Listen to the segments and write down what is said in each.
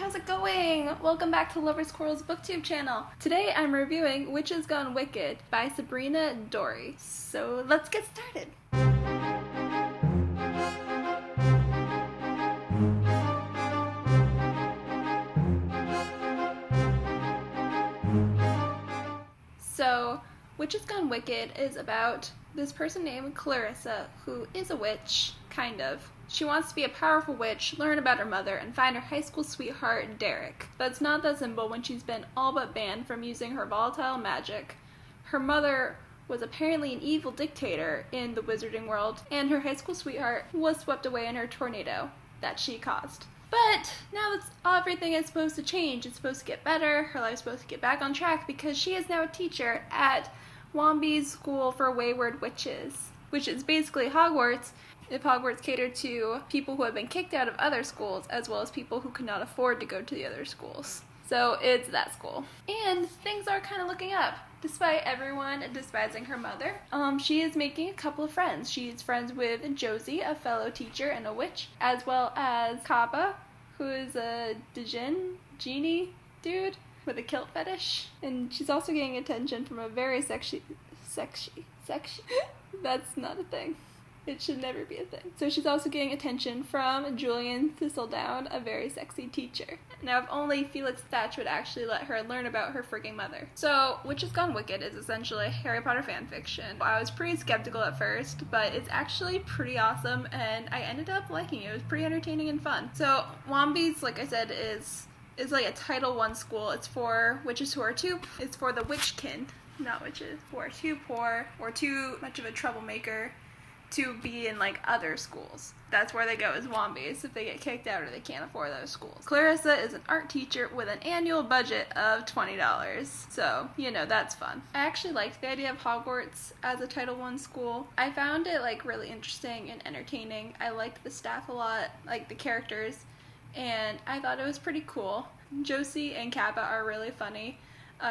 how's it going? Welcome back to Lover's Quarrels BookTube channel. Today I'm reviewing Witches Gone Wicked by Sarina Dorie. So let's get started. So Witches Gone Wicked is about this person named Clarissa who is a witch, kind of. She wants to be a powerful witch, learn about her mother, and find her high school sweetheart, Derek. But it's not that simple when she's been all but banned from using her volatile magic. Her mother was apparently an evil dictator in the wizarding world, and her high school sweetheart was swept away in her tornado that she caused. But now that everything is supposed to change, it's supposed to get better, her life's supposed to get back on track because she is now a teacher at Womby's School for Wayward Witches, which is basically Hogwarts if Hogwarts catered to people who have been kicked out of other schools as well as people who could not afford to go to the other schools. So it's that school. And things are kind of looking up. Despite everyone despising her mother, she is making a couple of friends. She's friends with Josie, a fellow teacher and a witch, as well as Kappa, who is a genie dude with a kilt fetish. And she's also getting attention from a very sexy, that's not a thing. It should never be a thing. So she's also getting attention from Julian Thistledown, a very sexy teacher. Now, if only Felix Thatch would actually let her learn about her freaking mother. So, Witches Gone Wicked is essentially Harry Potter fanfiction. I was pretty skeptical at first, but it's actually pretty awesome, and I ended up liking it. It was pretty entertaining and fun. So, Womby's, like I said, is like a Title I school. It's for witches who are it's for the witchkin, not witches, who are too poor or too much of a troublemaker to be in like other schools. That's where they go as Wombies if they get kicked out or they can't afford those schools. Clarissa is an art teacher with an annual budget of $20. So, you know, that's fun. I actually liked the idea of Hogwarts as a Title I school. I found it like really interesting and entertaining. I liked the staff a lot, like the characters, and I thought it was pretty cool. Josie and Kappa are really funny.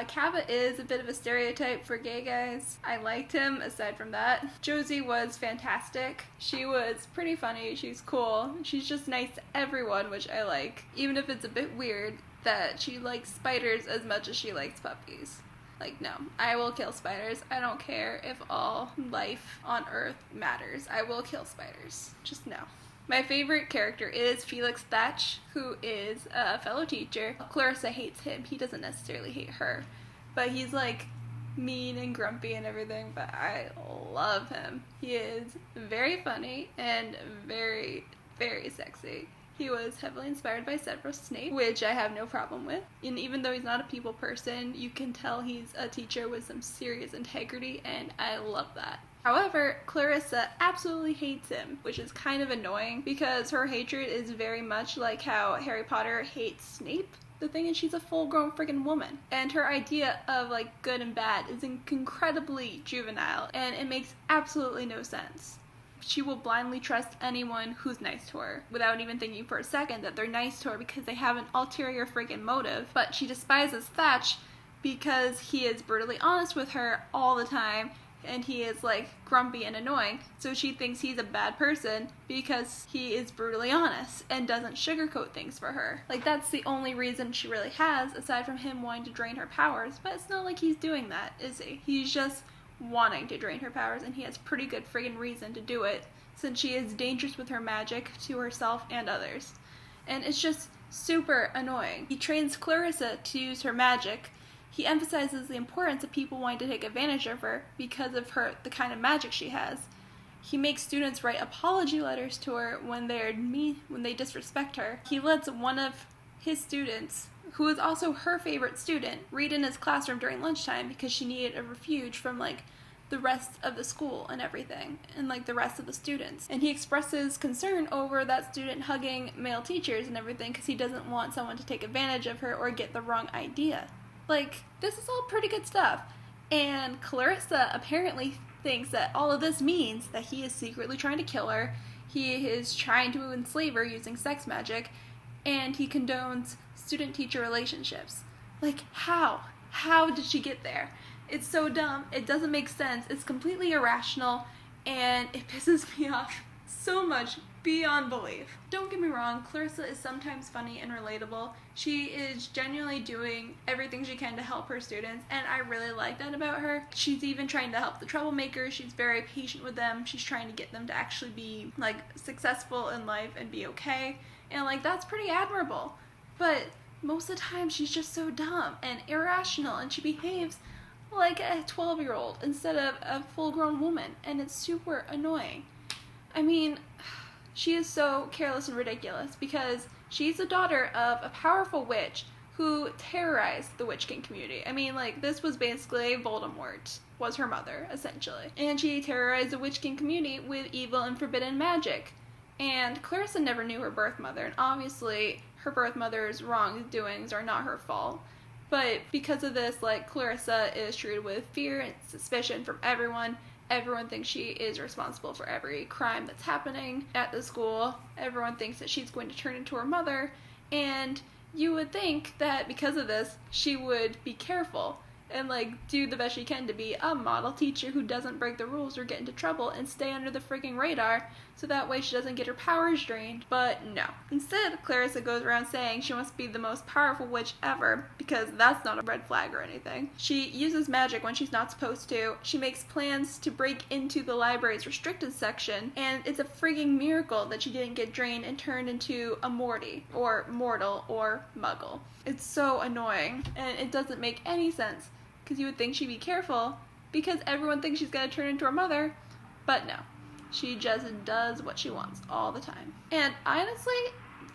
Kappa is a bit of a stereotype for gay guys. I liked him aside from that. Josie was fantastic. She was pretty funny. She's cool. She's just nice to everyone, which I like. Even if it's a bit weird that she likes spiders as much as she likes puppies. Like, no, I will kill spiders. I don't care if all life on Earth matters. I will kill spiders. Just no. My favorite character is Felix Thatch, who is a fellow teacher. Clarissa hates him. He doesn't necessarily hate her, but he's like mean and grumpy and everything, but I love him. He is very funny and very, very sexy. He was heavily inspired by Severus Snape, which I have no problem with. And even though he's not a people person, you can tell he's a teacher with some serious integrity, and I love that. However, Clarissa absolutely hates him, which is kind of annoying because her hatred is very much like how Harry Potter hates Snape. The thing is, she's a full-grown freaking woman, and her idea of like good and bad is incredibly juvenile, and it makes absolutely no sense. She will blindly trust anyone who's nice to her without even thinking for a second that they're nice to her because they have an ulterior freaking motive. But she despises Thatch because he is brutally honest with her all the time, and he is like grumpy and annoying, so she thinks he's a bad person because he is brutally honest and doesn't sugarcoat things for her. Like, that's the only reason she really has, aside from him wanting to drain her powers, but it's not like he's doing that, is he? He's just wanting to drain her powers, and he has pretty good friggin' reason to do it, since she is dangerous with her magic to herself and others. And it's just super annoying. He trains Clarissa to use her magic. He emphasizes the importance of people wanting to take advantage of her because of the kind of magic she has. He makes students write apology letters to her when they disrespect her. He lets one of his students, who is also her favorite student, read in his classroom during lunchtime because she needed a refuge from like the rest of the school and everything, and like the rest of the students. And he expresses concern over that student hugging male teachers and everything because he doesn't want someone to take advantage of her or get the wrong idea. Like, this is all pretty good stuff. And Clarissa apparently thinks that all of this means that he is secretly trying to kill her, he is trying to enslave her using sex magic, and he condones student-teacher relationships. Like, how? How did she get there? It's so dumb. It doesn't make sense. It's completely irrational, and it pisses me off so much beyond belief. Don't get me wrong, Clarissa is sometimes funny and relatable. She is genuinely doing everything she can to help her students, and I really like that about her. She's even trying to help the troublemakers. She's very patient with them. She's trying to get them to actually be, like, successful in life and be okay, and, like, that's pretty admirable. But most of the time, she's just so dumb and irrational, and she behaves like a 12-year-old instead of a full-grown woman, and it's super annoying. I mean, she is so careless and ridiculous because she's the daughter of a powerful witch who terrorized the Witch King community. I mean, like, this was basically Voldemort was her mother, essentially. And she terrorized the Witch King community with evil and forbidden magic. And Clarissa never knew her birth mother, and obviously her birth mother's wrongdoings are not her fault. But because of this, like, Clarissa is treated with fear and suspicion from everyone. Everyone thinks she is responsible for every crime that's happening at the school. Everyone thinks that she's going to turn into her mother. And you would think that because of this, she would be careful and, like, do the best she can to be a model teacher who doesn't break the rules or get into trouble and stay under the freaking radar so that way she doesn't get her powers drained. But no. Instead, Clarissa goes around saying she wants to be the most powerful witch ever because that's not a red flag or anything. She uses magic when she's not supposed to. She makes plans to break into the library's restricted section, and it's a freaking miracle that she didn't get drained and turned into a Morty or mortal or muggle. It's so annoying, and it doesn't make any sense. Because you would think she'd be careful, because everyone thinks she's going to turn into her mother, but no. She just does what she wants all the time. And honestly,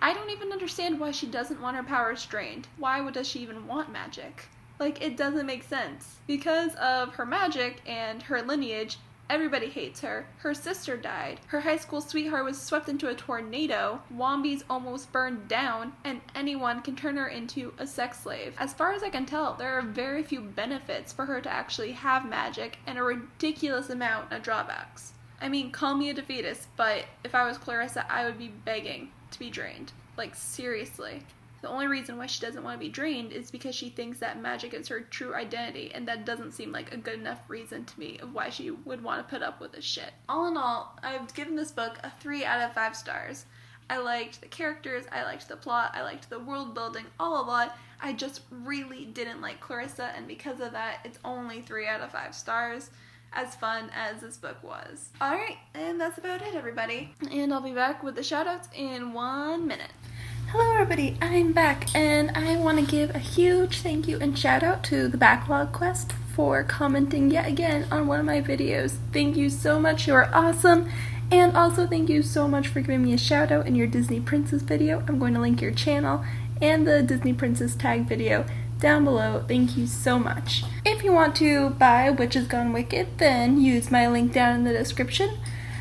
I don't even understand why she doesn't want her powers drained. Why does she even want magic? Like, it doesn't make sense. Because of her magic and her lineage, everybody hates her. Her sister died. Her high school sweetheart was swept into a tornado. Wombies almost burned down, and anyone can turn her into a sex slave. As far as I can tell, there are very few benefits for her to actually have magic and a ridiculous amount of drawbacks. I mean, call me a defeatist, but if I was Clarissa, I would be begging to be drained. Like, seriously. The only reason why she doesn't want to be drained is because she thinks that magic is her true identity, and that doesn't seem like a good enough reason to me of why she would want to put up with this shit. All in all, I've given this book a 3 out of 5 stars. I liked the characters, I liked the plot, I liked the world building, all a lot. I just really didn't like Clarissa, and because of that, it's only 3 out of 5 stars. As fun as this book was. Alright, and that's about it, everybody. And I'll be back with the shoutouts in 1 minute. Hello everybody, I'm back, and I want to give a huge thank you and shout out to the Backlog Quest for commenting yet again on one of my videos. Thank you so much, you are awesome, and also thank you so much for giving me a shout out in your Disney Princess video. I'm going to link your channel and the Disney Princess tag video down below. Thank you so much. If you want to buy Witches Gone Wicked, then use my link down in the description.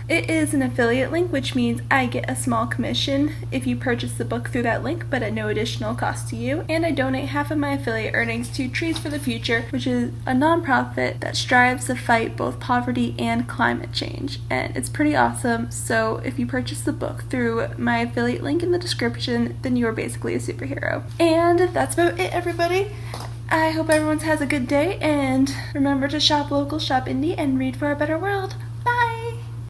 It is an affiliate link, which means I get a small commission if you purchase the book through that link, but at no additional cost to you. And I donate half of my affiliate earnings to Trees for the Future, which is a nonprofit that strives to fight both poverty and climate change. And it's pretty awesome, so if you purchase the book through my affiliate link in the description, then you are basically a superhero. And that's about it, everybody. I hope everyone has a good day, and remember to shop local, shop indie, and read for a better world.